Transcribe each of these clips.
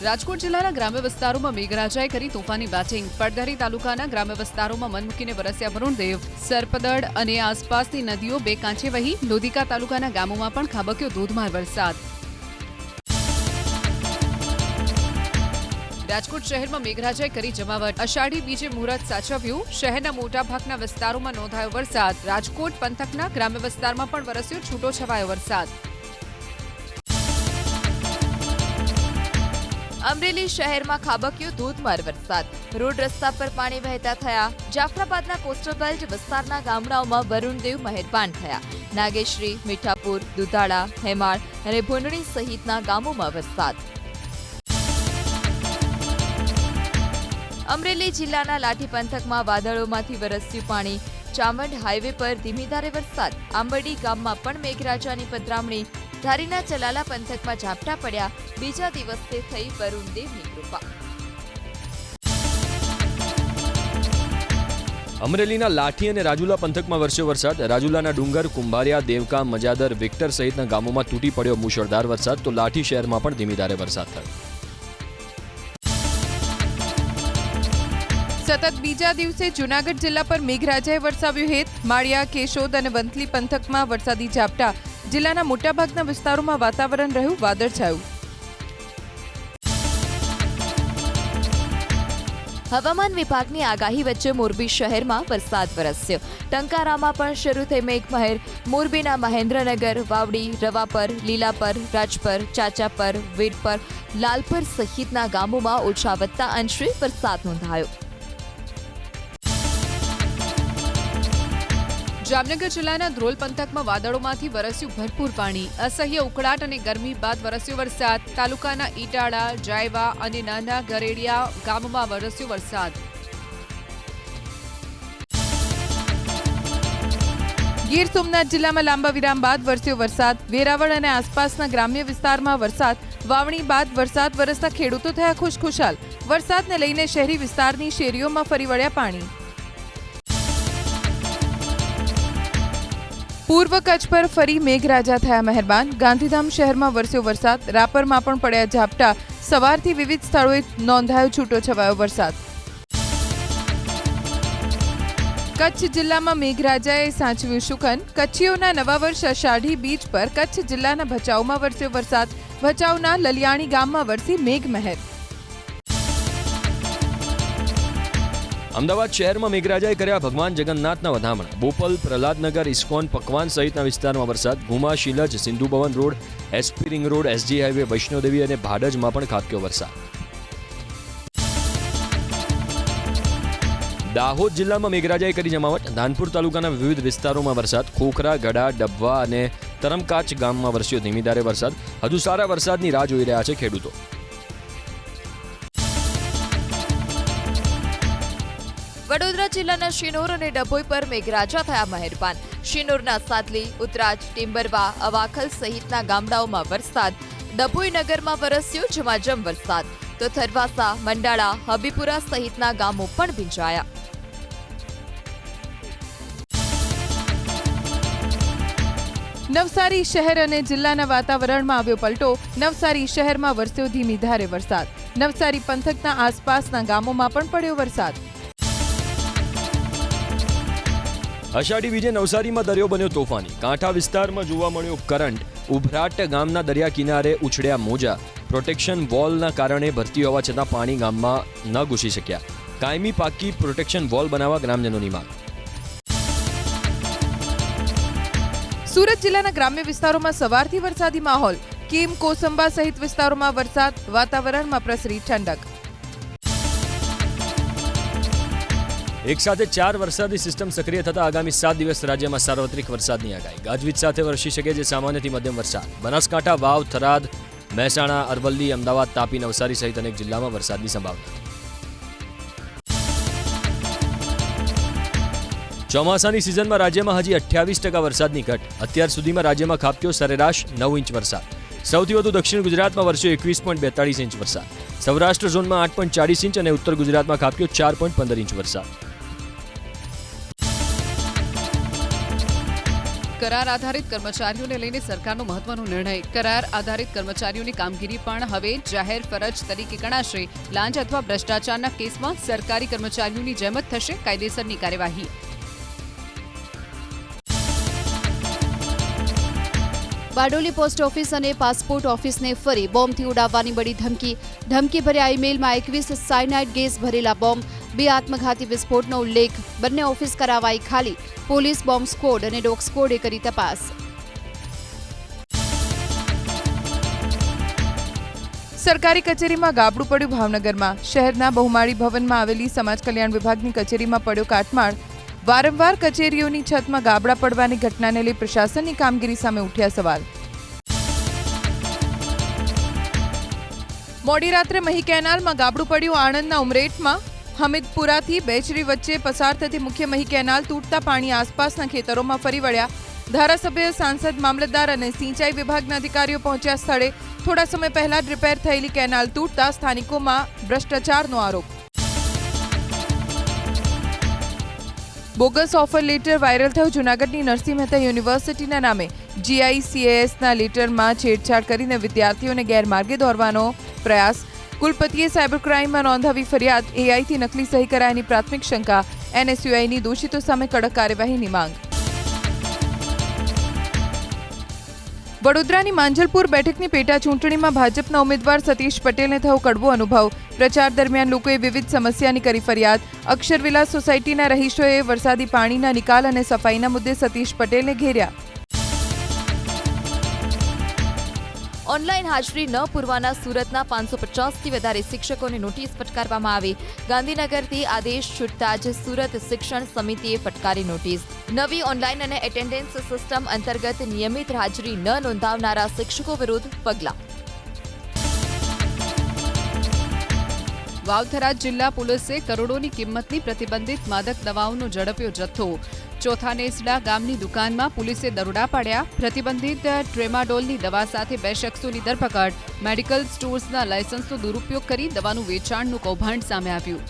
રાજકોટ જિલ્લાના ગ્રામ્ય વિસ્તારોમાં મેઘરાજાએ કરી તોફાની બેટિંગ। પડધરી તાલુકાના ગ્રામ્ય વિસ્તારોમાં મન મૂકીને વરસ્યા વરુણદેવ। સરપદળ અને આસપાસની નદીઓ બે કાંઠે વહી। લોધિકા તાલુકાના ગામોમાં પણ ખાબક્યો ધોધમાર વરસાદ। રાજકોટ શહેરમાં મેઘરાજાએ કરી જમાવટ। અષાઢી બીજે મુહૂર્ત સાચવ્યું। શહેરના મોટાભાગના વિસ્તારોમાં નોંધાયો વરસાદ। રાજકોટ પંથકના ગ્રામ્ય વિસ્તારમાં પણ વરસ્યો છૂટો છવાયો વરસાદ। અમરેલી શહેરમાં ખાબક્યો ધોધમાર વરસાદ। રોડ રસ્તા પર પાણી વહેતા થયા। જાફરાબાદના કોસ્ટલ બેલ્ટ વિસ્તારના ગામડાઓમાં વરુણદેવ મહેરબાન થયા। નાગેશ્રી, મીઠાપુર, દુધાળા, હેમાળ અને ભૂંડણી સહિતના ગામોમાં વરસાદ। અમરેલી જિલ્લાના લાઠી પંથકમાં વાદળોમાંથી વરસ્યું પાણી। ચામંડ હાઈવે પર ધીમી ધારે વરસાદ। આંબરડી ગામમાં પણ મેઘરાજાની પધરામણી। ધારીના ચલાલા પંથકમાં ઝાપટા પડ્યા। બીજા દિવસે થઈ વરુણદેવની કૃપા। અમરેલીના લાઠી અને રાજુલા પંથકમાં વરસ્યો વરસાદ। રાજુલાના ડુંગર, કુંભારિયા, દેવકા, મજાદર, વિક્ટર સહિતના ગામોમાં તૂટી પડ્યો મુશળધાર વરસાદ, તો લાઠી શહેરમાં પણ ધીમી ધારે વરસાદ થયો। સતત બીજા દિવસે જૂનાગઢ જિલ્લા પર મેઘરાજાએ વરસાવ્યું હેત। માળિયા, કેશોદ અને વંથલી પંથકમાં વરસાદી ઝાપટા। જિલ્લાના મોટાભાગના વિસ્તારોમાં વાતાવરણ રહ્યું વાદળછાયું। હવામાન વિભાગની આગાહી વચ્ચે મોરબી શહેરમાં વરસાદ વરસ્યો। ટંકારામાં પણ શરૂ થઈ મેઘમહેર। મોરબીના મહેન્દ્રનગર, વાવડી, રવાપર, લીલાપર, રાજપર, ચાચાપર, વીરપર, લાલપર સહિતના ગામોમાં ઓછા વત્તા અંશે વરસાદ નોંધાયો। જામનગર જિલ્લાના ધ્રોલ પંથકમાં વાદળોમાંથી વરસ્યું ભરપૂર પાણી। અસહ્ય ઉકળાટ અને ગરમી બાદ વરસ્યો વરસાદ। તાલુકાના ઈટાળા, જાયવા અને નાના ગરેડિયા ગામમાં વરસ્યો વરસાદ। ગીર સોમનાથ જિલ્લામાં લાંબા વિરામ બાદ વરસ્યો વરસાદ। વેરાવળ અને આસપાસના ગ્રામ્ય વિસ્તારમાં વરસાદ। વાવણી બાદ વરસાદ વરસતા ખેડૂતો થયા ખુશખુશાલ। વરસાદને લઈને શહેરી વિસ્તારની શેરીઓમાં ફરી વળ્યા પાણી। પૂર્વ કચ્છ પર ફરી મેઘરાજા થયા મહેરબાન। ગાંધીધામ શહેરમાં વરસ્યો વરસાદ। રાપરમાં પણ પડ્યા ઝાપટા। સવારથી વિવિધ સ્થળોએ નોંધાયો છૂટો છવાયો વરસાદ। કચ્છ જિલ્લામાં મેઘરાજાએ સાચવ્યું શુકન। કચ્છીઓના નવા વર્ષ અષાઢી બીજ પર કચ્છ જિલ્લાના ભચાઉમાં વરસ્યો વરસાદ। ભચાઉના લલિયાણી ગામમાં વરસી મેઘમહેર। અમદાવાદ શહેરમાં મેઘરાજાએ કર્યા ભગવાન જગન્નાથના વધામણા। બોપલ, પ્રહલાદનગર, ઇસ્કોન, પકવાન સહિતના વિસ્તારમાં વરસાદ। Ghuma, Shilaj, Sindhu Bhavan road, SP ring road, SG highway, Vaishnodevi અને ભાડજમાં પણ ખાબક્યો વરસાદ। દાહોદ જિલ્લામાં મેઘરાજાએ કરી જમાવટ। ધાનપુર તાલુકાના વિવિધ વિસ્તારોમાં વરસાદ। ખોખરા, ગઢા, ડબ્વા અને તરમકાચ ગામમાં વરસ્યો ધીમી ધારે વરસાદ। હજુ સારા વરસાદની રાહ જોઈ રહ્યા છે ખેડૂતો। વડોદરા જિલ્લાના શિનોર અને ડભોઈ પર મેઘરાજા થયા મહેરબાન। શિનોરના સાદલી, ઉતરાજ, ટિમ્બરવા, અવાખલ સહિતના ગામડાઓમાં વરસાદ। ડભોઈ નગરમાં વરસ્યો ઝમાઝમ વરસાદ, તો થરવાસા, મંડાળા, હબીપુરા સહિતના ગામો પણ ભીંજાયા। નવસારી શહેર અને જિલ્લાના વાતાવરણમાં આવ્યો પલટો। નવસારી શહેરમાં વરસ્યો ધીમી ધારે વરસાદ। નવસારી પંથકના આસપાસના ગામોમાં પણ પડ્યો વરસાદ। અષાઢી બીજે નવસારીમાં દરિયો બન્યો તોફાની। કાંઠા વિસ્તારમાં જોવા મળ્યો કરંટ। ઉભરાટ ગામના દરિયા કિનારે ઉછળ્યા મોજા। પ્રોટેક્શન વોલના કારણે ભરતી હોવા છતાં પાણી ગામમાં ન ઘૂસી શક્યા। કાયમી પાકી પ્રોટેક્શન વોલ બનાવવા ગ્રામજનોની માંગ। સુરત જિલ્લાના ગ્રામ્ય વિસ્તારોમાં સવારથી વરસાદી માહોલ। કીમ, કોસંબા સહિત વિસ્તારોમાં વરસાદ। વાતાવરણમાં પ્રસરી ઠંડક। એક સાથે 4 વરસાદી સિસ્ટમ સક્રિય થતા આગામી 7 દિવસ રાજ્યમાં સાર્વત્રિક વરસાદની આગાહી। ગાજવીજ સાથે વરસી શકે છે સામાન્યથી મધ્યમ વરસાદ। બનાસકાંઠા, વાવ, થરાદ, મહેસાણા, અરવલ્લી, અમદાવાદ, તાપી, નવસારી સહિત અનેક જિલ્લામાં વરસાદની સંભાવના। ચોમાસાની સિઝનમાં રાજ્યમાં હજી 28% વરસાદની ઘટ। અત્યાર સુધીમાં રાજ્યમાં ખાબક્યો સરેરાશ 9 ઇંચ વરસાદ। સૌથી વધુ દક્ષિણ ગુજરાતમાં વરસ્યો 21.42 ઇંચ વરસાદ। સૌરાષ્ટ્ર ઝોનમાં 8.40 ઇંચ અને ઉત્તર ગુજરાતમાં ખાબક્યો 4.15 ઇંચ વરસાદ। કરાર આધારિત કર્મચારીઓને લઈને સરકારનો મહત્વનો નિર્ણય. કરાર આધારિત કર્મચારીઓની કામગીરી પણ હવે જાહેર ફરજ તરીકે ગણાશે. લાંચ અથવા ભ્રષ્ટાચારના કેસમાં સરકારી કર્મચારીઓની જેમ જ થશે કાયદેસરની કાર્યવાહી. બારડોલી પોસ્ટ ઓફિસ અને પાસપોર્ટ ઓફિસને ફરી બોમ્બથી ઉડાવવાની બડી ધમકી. ધમકીભર્યા ઈમેલમાં 21 સાયનાઇડ ગેસ ભરેલા બોમ્બ, 2 આત્મઘાતી વિસ્ફોટનો ઉલ્લેખ. બંને ઓફિસ કરાવાઈ ખાલી. પોલીસ, બોમ્બ સ્ક્વોડ અને ડોગ સ્ક્વોડે કરી તપાસ. સરકારી કચેરીમાં ગાબડું પડ્યું ભાવનગરમાં. શહેરના બહુમાળી ભવનમાં આવેલી સમાજ કલ્યાણ વિભાગની કચેરીમાં પડ્યો કાટમાળ. વારંવાર કચેરીઓની છતમાં ગાબડા પડવાની ઘટનાને લઈ પ્રશાસનની કામગીરી સામે ઉઠ્યા સવાલ. મોડી રાત્રે મહી કેનાલમાં ગાબડું પડ્યું. આણંદના ઉમરેઠમાં હમીદપુરાથી બેચરી વચ્ચે પસાર થતી મુખ્ય મહી કેનાલ તૂટતા પાણી આસપાસના ખેતરોમાં ફરી વળ્યા. ધારાસભ્ય, સાંસદ, મામલતદાર અને સિંચાઈ વિભાગના અધિકારીઓ પહોંચ્યા સ્થળે. થોડા સમય પહેલા જ રિપેર થયેલી કેનાલ તૂટતા સ્થાનિકોમાં ભ્રષ્ટાચારનો આરોપ. બોગસ ઓફર લેટર વાયરલ થયું. જૂનાગઢની નરસિંહ મહેતા યુનિવર્સિટીના નામે GICASના લેટરમાં છેડછાડ કરીને વિદ્યાર્થીઓને ગેરમાર્ગે દોરવાનો પ્રયાસ. કુલપતિએ સાયબર ક્રાઇમમાં નોંધાવી ફરિયાદ. AIથી નકલી સહી કરાયાની પ્રાથમિક શંકા. NSUIની દોષિતો સામે કડક કાર્યવાહીની માંગ. વડોદરાની માંજલપુર બેઠકની પેટા ચૂંટણીમાં ભાજપના ઉમેદવાર સતીશ પટેલને થયો કડવો અનુભવ. પ્રચાર દરમિયાન લોકોએ વિવિધ સમસ્યાની કરી ફરિયાદ. અક્ષરવિલાસ સોસાયટીના રહીશોએ વરસાદી પાણીના નિકાલ અને સફાઈના મુદ્દે સતીશ પટેલને ઘેર્યા. ઓનલાઈન હાજરી ન પૂરવાના સુરતના 550થી વધારે શિક્ષકોને નોટિસ ફટકારવામાં આવી. ગાંધીનગરથી આદેશ છૂટતા જ સુરત શિક્ષણ સમિતિએ ફટકારી નોટિસ. નવી ઓનલાઈન અને એટેન્ડન્સ સિસ્ટમ અંતર્ગત નિયમિત હાજરી ન નોંધાવનારા શિક્ષકો વિરુદ્ધ પગલાં. વાવથરા જિલ્લા પોલીસે કરોડોની કિંમતની પ્રતિબંધિત માદક દવાઓનો ઝડપ્યો જથ્થો. ચોથા નેસડા ગામની દુકાનમાં પોલીસે દરોડા પાડ્યા. પ્રતિબંધિત ટ્રેમાડોલની દવા સાથે 2 શખ્સોની ધરપકડ. મેડિકલ સ્ટોર્સના લાયસન્સનો દુરુપયોગ કરી દવાનું વેચાણનું કૌભાંડ સામે આવ્યું.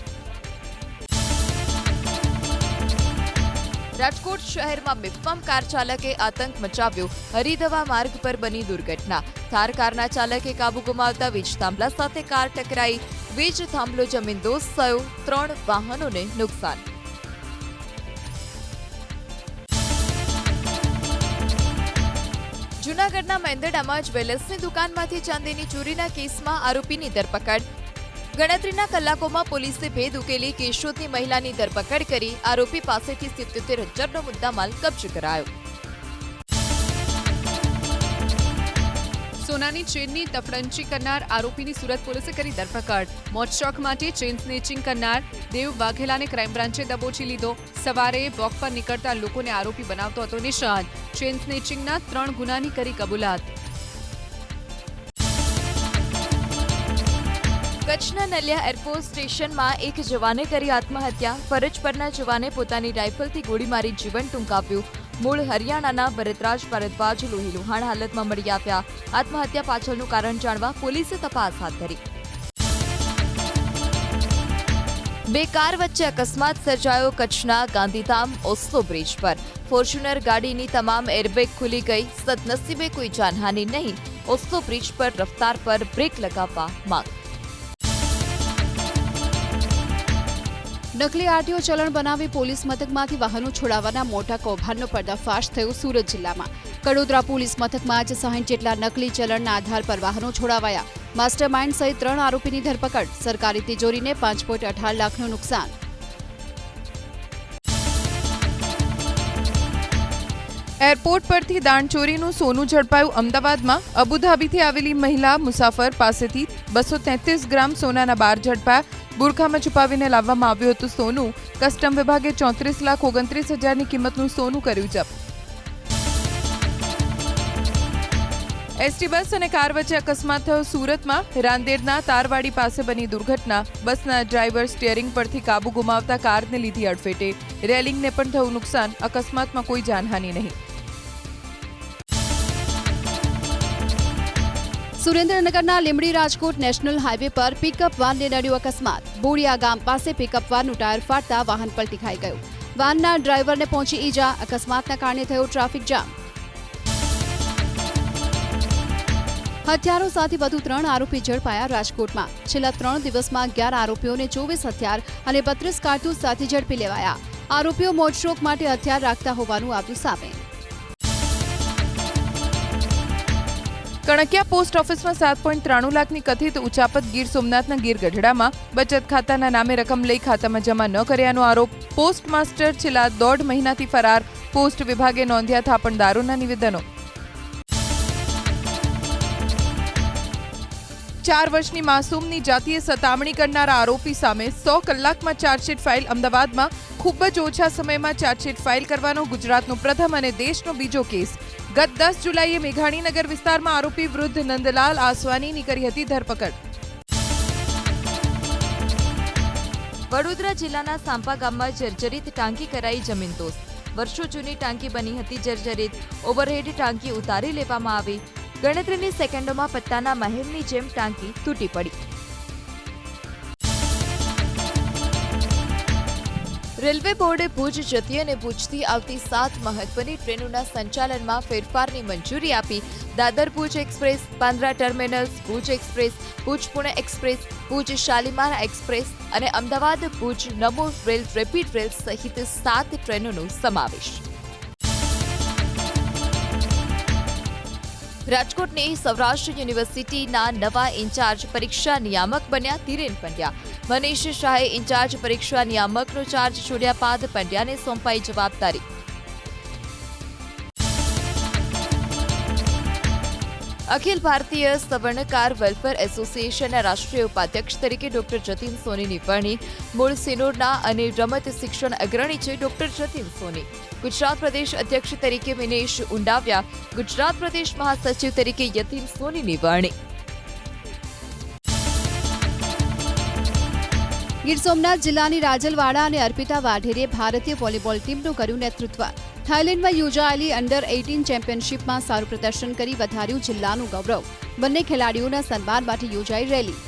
રાજકોટ શહેરમાં બેફામ કાર ચાલકે આતંક મચાવ્યો. હરિદવા માર્ગ પર બની દુર્ઘટના. થાર કારના ચાલકે કાબુ ગુમાવતા વીજ થાંભલા સાથે કાર ટકરાઈ. વીજ થાંભલો જમીનદોસ્ત થયો. 3 વાહનોને નુકસાન. જૂનાગઢના મેંદરડામાં જ્વેલર્સની દુકાનમાંથી ચાંદીની ચોરીના કેસમાં આરોપીની ધરપકડ. ગણતરીના કલાકોમાં પોલીસે ભેદ ઉકેલી. કેશોદની મહિલાની ધરપકડ કરી. આરોપી પાસેથી 77,000નો મુદ્દામાલ કબજે કરાયો. સોનાની ચેનની તફડંચી કરનાર આરોપીની સુરત પોલીસે કરી ધરપકડ. મોજશોખ માટે ચેન સ્નેચિંગ કરનાર દેવ વાઘેલાને ક્રાઇમ બ્રાન્ચે દબોચી લીધો. સવારે વોક પર નીકળતા લોકોને આરોપી બનાવતો હતો નિશાન. ચેન સ્નેચિંગના 3 ગુનાની કરી કબૂલાત. કચ્છના નલિયા એરફોર્સ સ્ટેશનમાં એક જવાને કરી આત્મહત્યા. ફરજ પરના જવાને પોતાની રાઇફલથી ગોળી મારી જીવન ટૂંકાવ્યું. મૂળ હરિયાણાના ભરતરાજ ભારદ્વાજ લોહીલુહાણ હાલતમાં મળી આવ્યા. આત્મહત્યા પાછળનું કારણ જાણવા પોલીસે તપાસ હાથ ધરી. 2 કાર વચ્ચે અકસ્માત સર્જાયો. કચ્છના ગાંધીધામ ઓસ્લો બ્રિજ પર ફોર્ચ્યુનર ગાડીની તમામ એરબેગ ખુલી ગઈ. સદનસીબે કોઈ જાનહાનિ નહીં. ઓસ્લો બ્રિજ પર રફતાર પર બ્રેક લગાવવા માંગ. નકલી આરટીઓ ચલણ બનાવી પોલીસ મથકમાંથી વાહનો છોડાવવાના મોટા કૌભાંડનો પર્દાફાશ થયો સુરત જિલ્લામાં. કડોદરા પોલીસ મથકમાં જ 60 જેટલા નકલી ચલણના આધાર પર વાહનો છોડાવાયા. માસ્ટરમાઇન્ડ સહિત 3 આરોપીની ધરપકડ. સરકારી તિજોરીને 5.18 લાખનું નુકસાન. એરપોર્ટ પરથી દાણચોરીનું સોનું ઝડપાયું. અમદાવાદમાં અબુધાબીથી આવેલી મહિલા મુસાફર પાસેથી 233 ગ્રામ સોનાના બાર ઝડપાયા. બુરખામાં છુપાવીને લાવવામાં આવ્યું હતું સોનું. કસ્ટમ વિભાગે 34,29,000ની કિંમતનું સોનું કર્યું જપ્ત. એસટી બસ અને કાર વચ્ચે અકસ્માત થયો સુરતમાં. રાંદેરના તારવાડી પાસે બની દુર્ઘટના. બસના ડ્રાઈવર સ્ટીયરિંગ પરથી કાબુ ગુમાવતા કારને લીધી અડફેટે. રેલિંગને પણ થયું નુકસાન. અકસ્માતમાં કોઈ જાનહાનિ નહીં. સુરેન્દ્રનગરના લીંબડી રાજકોટ નેશનલ હાઈવે પર પિકઅપ વાનને નડ્યો અકસ્માત. બોડિયા ગામ પાસે પિકઅપ વાનનું ટાયર ફાટતા વાહન પલટી ખાઈ ગયું. વાનના ડ્રાઈવરને પહોંચી ઈજા. અકસ્માતના કારણે થયો ટ્રાફિક જામ. હથિયારો સાથે વધુ 3 આરોપી ઝડપાયા રાજકોટમાં. છેલ્લા 3 દિવસમાં 11 આરોપીઓને 24 હથિયાર અને 32 કારતૂસ સાથે ઝડપી લેવાયા. આરોપીઓ મોજશોખ માટે હથિયાર રાખતા હોવાનું આવ્યું સામે. કણકિયા પોસ્ટ ઓફિસમાં 7.93 લાખની કથિત ઉચાપત. ગીર સોમનાથના ગીર ગઢડામાં બચત ખાતાના નામે રકમ લઈ ખાતામાં જમા ન કર્યાનો આરોપ. પોસ્ટ માસ્ટર છેલ્લા 1.5 મહિનાથી ફરાર. પોસ્ટ વિભાગે નોંધ્યા થાપણદારોના નિવેદનો. 4 વર્ષની માસૂમની જાતીય સતામણી કરનારા આરોપી સામે 100 કલાકમાં ચાર્જશીટ ફાઇલ. અમદાવાદમાં ખૂબ જ ઓછા સમયમાં ચાર્જશીટ ફાઇલ કરવાનો ગુજરાતનો પ્રથમ અને દેશનો બીજો કેસ. ગત 10 જુલાઈએ મેઘાણીનગર વિસ્તારમાં આરોપી વૃદ્ધ નંદલાલ આસવાનીની કરી હતી ધરપકડ. વડોદરા જિલ્લાના સાંપા ગામમાં જર્જરિત ટાંકી કરાઈ જમીનદોસ્ત. વર્ષો જૂની ટાંકી બની હતી જર્જરિત. ઓવરહેડ ટાંકી ઉતારી લેવામાં આવી. ગણતરીની સેકન્ડોમાં પત્તાના મહેલની જેમ ટાંકી તૂટી પડી. રેલવે બોર્ડે ભુજ જતી અને ભુજથી આવતી 7 મહત્વની ટ્રેનોના સંચાલનમાં ફેરફારની મંજૂરી આપી. Dadar Bhuj express, Bandra terminals Bhuj express, Bhuj Pune express, Bhuj Shalimar express અને Ahmedabad Bhuj Namo rail rapid rail સહિત 7 ટ્રેનોનો સમાવેશ. રાજકોટની સૌરાષ્ટ્ર યુનિવર્સિટીના નવા ઇન્ચાર્જ પરીક્ષા નિયામક બન્યા ધીરેન પંડ્યા. મનીષ શાહે ઇન્ચાર્જ પરીક્ષા નિયામકનો ચાર્જ છોડ્યા બાદ પંડ્યાને સોંપાઈ જવાબદારી. અખિલ ભારતીય સવર્ણકાર વેલફેર એસોસિએશનના રાષ્ટ્રીય ઉપાધ્યક્ષ તરીકે ડોક્ટર જતીન સોનીની વરણી. મૂળ સિનોરના અને રમત શિક્ષણ અગ્રણી છે ડોક્ટર જતીન સોની. ગુજરાત પ્રદેશ અધ્યક્ષ તરીકે વિનેશ ઉંડાવ્યા. ગુજરાત પ્રદેશ મહાસચિવ તરીકે યતીન સોનીની વરણી. ગીર સોમનાથ જિલ્લાની રાજલવાડા અને અર્પિતા વાઢેરે ભારતીય વોલીબોલ ટીમનું કર્યું નેતૃત્વ. થાઇલેન્ડમાં યોજાયેલી અંડર 18 ચેમ્પિયનશિપમાં સારું પ્રદર્શન કરી વધાર્યું જિલ્લાનું ગૌરવ. બંને ખેલાડીઓના સન્માન માટે યોજાઈ રેલી.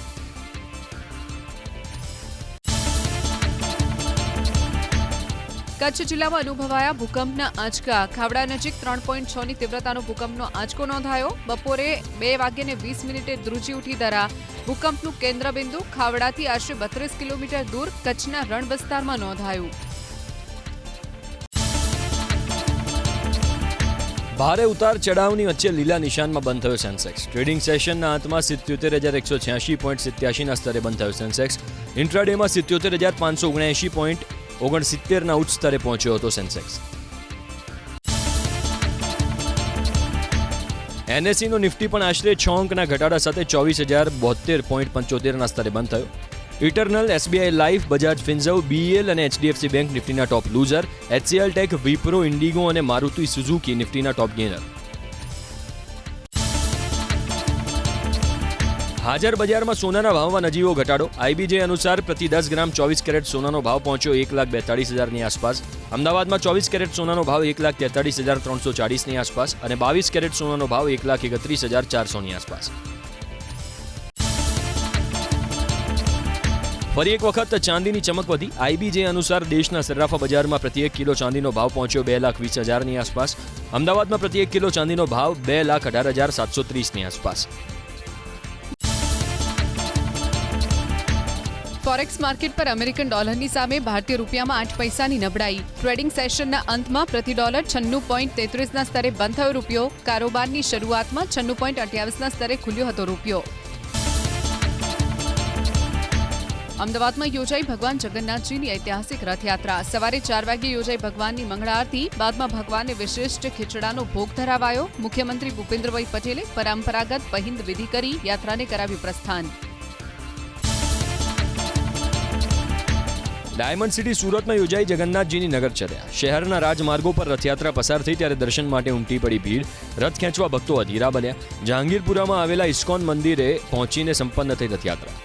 કચ્છ જિલ્લામાં અનુભવાયા ભૂકંપના આંચકા. ખાવડા નજીક 3.6ની તીવ્રતાનો ભૂકંપનો આંચકો નોંધાયો. બપોરે 2:20 ધ્રુજી ઉઠી દરા. ભૂકંપનું કેન્દ્રબિંદુ ખાવડાથી આશરે 32 કિલોમીટર દૂર કચ્છના રણ વિસ્તારમાં નોંધાયું. ભારે ઉતાર ચઢાવની વચ્ચે લીલા નિશાનમાં બંધ થયો સેન્સેક્સ. ટ્રેડિંગ સેશનના અંતમાં 77,186.87ના સ્તરે બંધ થયો સેન્સેક્સ. ઇન્ટ્રાડેમાં 77,579.69ના ઉચ્ચ સ્તરે પહોંચ્યો હતો સેન્સેક્સ. એનએસઈનો નિફ્ટી પણ આશરે 6 અંકના ઘટાડા સાથે 24,072.75ના સ્તરે બંધ થયો. Eternal, SBI life, Bajaj Finserv, BEL અને એચડીએફસી બેંક નિફ્ટીના top loser. HCL tech, Wipro, IndiGo અને મારુતિ સુઝુકી નિફ્ટીના ટોપ ગેનર. હાજર બજારમાં સોનાના ભાવમાં નજીવો ઘટાડો. આઈબીજે અનુસાર પ્રતિ 10 ગ્રામ 24 કેરેટ સોનાનો ભાવ પહોંચ્યો 1,42,000ની આસપાસ. અમદાવાદમાં 24 કેરેટ સોનાનો ભાવ 1,43,340ની આસપાસ અને 22 કેરેટ સોનાનો ભાવ 1,31,400ની આસપાસ. ફરી એક વખત ચાંદીની ચમક વધી. આઈબીજે અનુસાર દેશના સર્રાફા બજારમાં પ્રતિ 1 કિલો ચાંદીનો ભાવ પહોંચ્યો 2,20,000ની આસપાસ. અમદાવાદમાં પ્રતિ 1 કિલો ચાંદીનો ભાવ 2,18,730ની આસપાસ. ફોરેક્સ માર્કેટ પર અમેરિકન ડોલરની સામે ભારતીય રૂપિયામાં 8 પૈસાની નબળાઈ. ટ્રેડિંગ સેશનના અંતમાં પ્રતિ ડોલર 96.33ના સ્તરે બંધ થયો રૂપિયો. કારોબારની શરૂઆતમાં 96.28ના સ્તરે ખુલ્યો હતો રૂપિયો. અમદાવાદમાં યોજાઈ ભગવાન જગન્નાથજીની ઐતિહાસિક રથયાત્રા. સવારે 4 વાગે યોજાઈ ભગવાનની મંગળા આરતી. બાદમાં ભગવાનને વિશિષ્ટ ખીચડાનો ભોગ ધરાવાયો. મુખ્યમંત્રી ભૂપેન્દ્રભાઈ પટેલે પરંપરાગત પહિંદ વિધિ કરી યાત્રાને કરાવ્યું પ્રસ્થાન. ડાયમંડ સિટી સુરતમાં યોજાઈ જગન્નાથજીની નગરચર્યા. શહેરના રાજમાર્ગો પર રથયાત્રા પસાર થઈ ત્યારે દર્શન માટે ઉમટી પડી ભીડ. રથ ખેંચવા ભક્તો અધીરા બન્યા. જહાંગીરપુરામાં આવેલા ઇસ્કોન મંદિરે પહોંચીને સંપન્ન થઈ રથયાત્રા.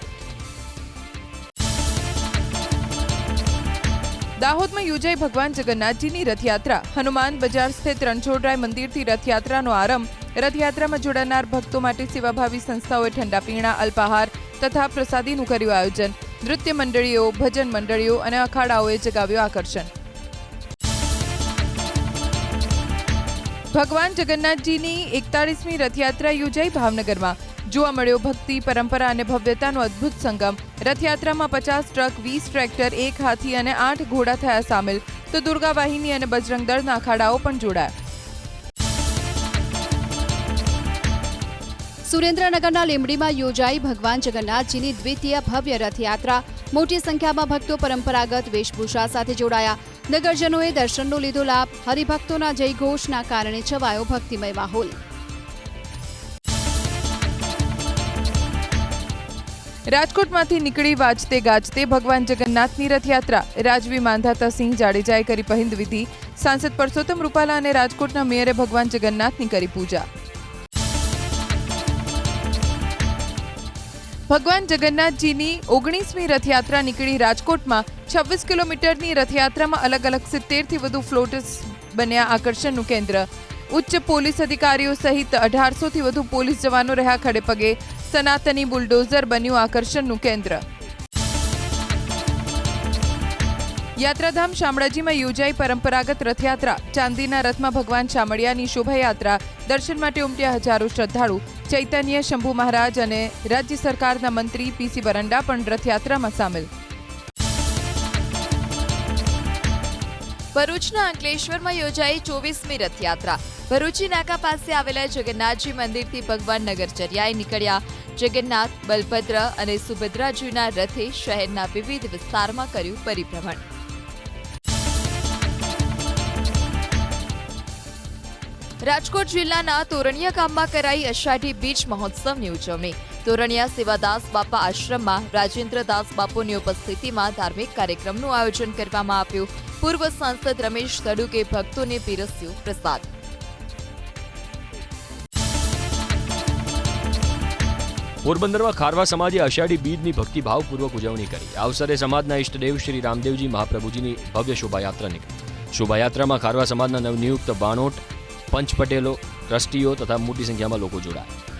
દાહોદમાં યોજાઈ ભગવાન જગન્નાથજીની રથયાત્રા. હનુમાન બજાર સ્થિત રણછોડરાય મંદિરથી રથયાત્રાનો આરંભ. રથયાત્રામાં જોડાનાર ભક્તો માટે સેવાભાવી સંસ્થાઓએ ઠંડા પીણા, અલ્પાહાર તથા પ્રસાદીનું કર્યું આયોજન. નૃત્ય મંડળીઓ, ભજન મંડળીઓ અને અખાડાઓએ જગાવ્યું આકર્ષણ. ભગવાન જગન્નાથજીની 41મી રથયાત્રા યોજાઈ ભાવનગરમાં. જોવા મળ્યો ભક્તિ, પરંપરા અને ભવ્યતાનો અદ્ભુત સંગમ. રથયાત્રામાં 50 ટ્રક, 20 ટ્રેક્ટર, 1 હાથી અને 8 ઘોડા થયા સામેલ. તો દુર્ગા વાહિની અને બજરંગ દળના અખાડાઓ પણ જોડાયા. સુરેન્દ્રનગરના લીંબડીમાં યોજાઈ ભગવાન જગન્નાથજીની દ્વિતીય ભવ્ય રથયાત્રા. મોટી સંખ્યામાં ભક્તો પરંપરાગત વેશભૂષા સાથે જોડાયા. નગરજનોએ દર્શનનો લીધો લાભ. હરિભક્તોના જયઘોષના કારણે છવાયો ભક્તિમય માહોલ. રાજકોટમાંથી નીકળી વાજતે ગાજતે ભગવાન જગન્નાથની રથયાત્રા. રાજવી માંધાતા સિંહ જાડેજાએ કરી પહિંદ વિધિ. સાંસદ પરસોત્તમ રૂપાલા અને રાજકોટના મેયરે ભગવાન જગન્નાથની કરી પૂજા. ભગવાન જગન્નાથજીની 19મી રથયાત્રા નીકળી રાજકોટમાં. 26 કિલોમીટરની રથયાત્રામાં અલગ અલગ 70થી વધુ ફ્લોટ્સ બન્યા આકર્ષણનું કેન્દ્ર. ઉચ્ચ પોલીસ અધિકારીઓ સહિત 1800થી વધુ પોલીસ જવાનો રહ્યા ખડેપગે. સનાતની બુલડોઝર બન્યું આકર્ષણનું કેન્દ્ર. યાત્રાધામ શામળાજીમાં યોજાઈ પરંપરાગત રથયાત્રા. ચાંદીના રથમાં ભગવાન શામળિયાની શોભાયાત્રા. દર્શન માટે ઉમટ્યા હજારો શ્રદ્ધાળુ. ચૈતન્ય, શંભુ મહારાજ અને રાજ્ય સરકારના મંત્રી પીસી બરંડા પણ રથયાત્રામાં સામેલ. ભરૂચના અંકલેશ્વરમાં યોજાઈ 24મી રથયાત્રા. ભરૂચી નાકા પાસે આવેલા જગન્નાથજી મંદિરથી ભગવાન નગરચર્યાએ નીકળ્યા. જગન્નાથ, બલભદ્ર અને સુભદ્રાજીના રથે શહેરના વિવિધ વિસ્તારમાં કર્યું પરિભ્રમણ. રાજકોટ જિલ્લાના તોરણિયા ગામમાં કરાઈ અષાઢી બીજ મહોત્સવની ઉજવણી. તોરણિયા સેવાદાસ બાપા આશ્રમમાં રાજેન્દ્રદાસ બાપુની ઉપસ્થિતિમાં ધાર્મિક કાર્યક્રમનું આયોજન કરવામાં આવ્યું. પૂર્વ સાંસદ રમેશ તડુકે ભક્તોને પીરસ્યો પ્રસાદ. પોરબંદરમાં ખારવા સમાજે અષાઢી બીજની ભક્તિભાવપૂર્વક ઉજવણી કરી. આ અવસરે સમાજના ઇષ્ટદેવ શ્રી રામદેવજી મહાપ્રભુજીની ભવ્ય શોભાયાત્રા નીકળી. શોભાયાત્રામાં ખારવા સમાજના નવનિયુક્ત બાણોટ, પંચ પટેલો, ટ્રસ્ટીઓ તથા મોટી સંખ્યામાં લોકો જોડાયા.